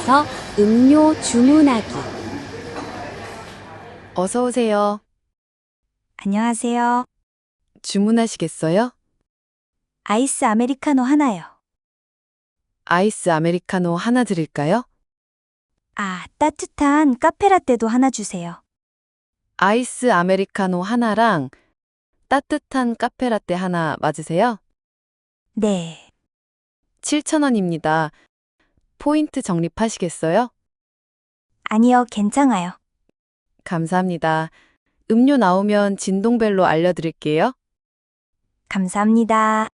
카페에서 음료 주문하기. 어서 오세요. 안녕하세요. 주문하시겠어요? 아이스 아메리카노 하나요. 아이스 아메리카노 하나 드릴까요? 따뜻한 카페라떼도 하나 주세요. 아이스 아메리카노 하나랑 따뜻한 카페라떼 하나 맞으세요? 네. 7,000원입니다. 포인트 적립하시겠어요? 아니요, 괜찮아요. 감사합니다. 음료 나오면 진동벨로 알려드릴게요. 감사합니다.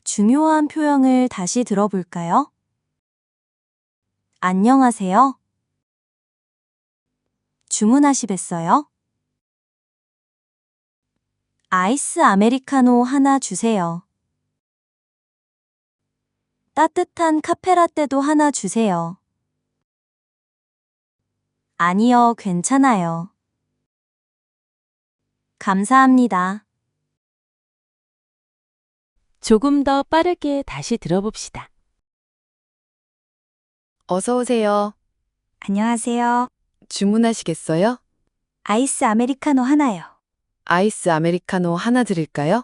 중요한 표현을 다시 들어볼까요? 안녕하세요. 주문하시겠어요? 아이스 아메리카노 하나 주세요. 따뜻한 카페라떼도 하나 주세요. 아니요, 괜찮아요. 감사합니다. 조금 더 빠르게 다시 들어봅시다. 어서 오세요. 안녕하세요. 주문하시겠어요? 아이스 아메리카노 하나요. 아이스 아메리카노 하나 드릴까요?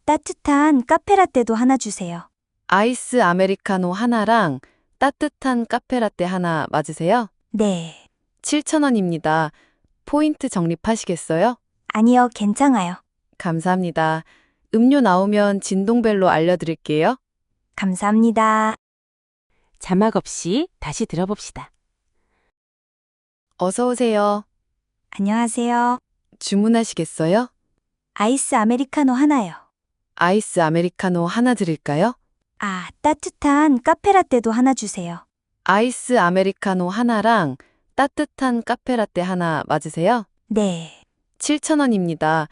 따뜻한 카페라떼도 하나 주세요. 아이스 아메리카노 하나랑 따뜻한 카페라떼 하나 맞으세요? 네. 7,000원입니다. 포인트 적립하시겠어요? 아니요, 괜찮아요. 감사합니다. 음료 나오면 진동벨로 알려드릴게요. 감사합니다. 자막 없이 다시 들어봅시다. 어서 오세요. 안녕하세요. 주문하시겠어요? 아이스 아메리카노 하나요. 아이스 아메리카노 하나 드릴까요? 따뜻한 카페라떼도 하나 주세요. 아이스 아메리카노 하나랑 따뜻한 카페라떼 하나 맞으세요? 네. 7,000원입니다.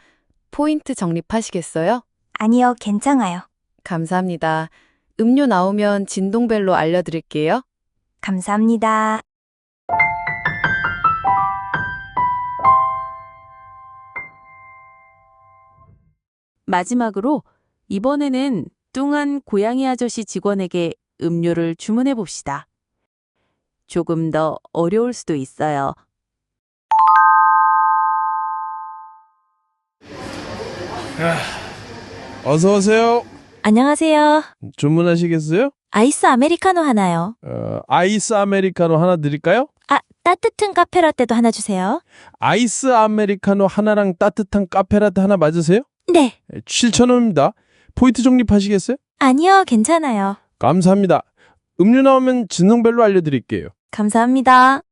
포인트 적립하시겠어요? 아니요, 괜찮아요. 감사합니다. 음료 나오면 진동벨로 알려드릴게요. 감사합니다. 마지막으로 이번에는 뚱한 고양이 아저씨 직원에게 음료를 주문해 봅시다. 조금 더 어려울 수도 있어요. 어서 오세요. 안녕하세요. 주문하시겠어요? 아이스 아메리카노 하나요. 아이스 아메리카노 하나 드릴까요? 따뜻한 카페라떼도 하나 주세요. 아이스 아메리카노 하나랑 따뜻한 카페라떼 하나 맞으세요? 네. 7,000원입니다. 포인트 적립하시겠어요? 아니요, 괜찮아요. 감사합니다. 음료 나오면 진동벨로 알려드릴게요. 감사합니다.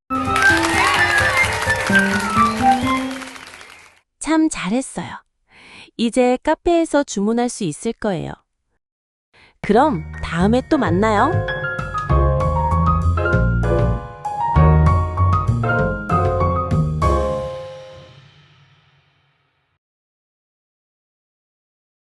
참 잘했어요. 이제 카페에서 주문할 수 있을 거예요. 그럼 다음에 또 만나요.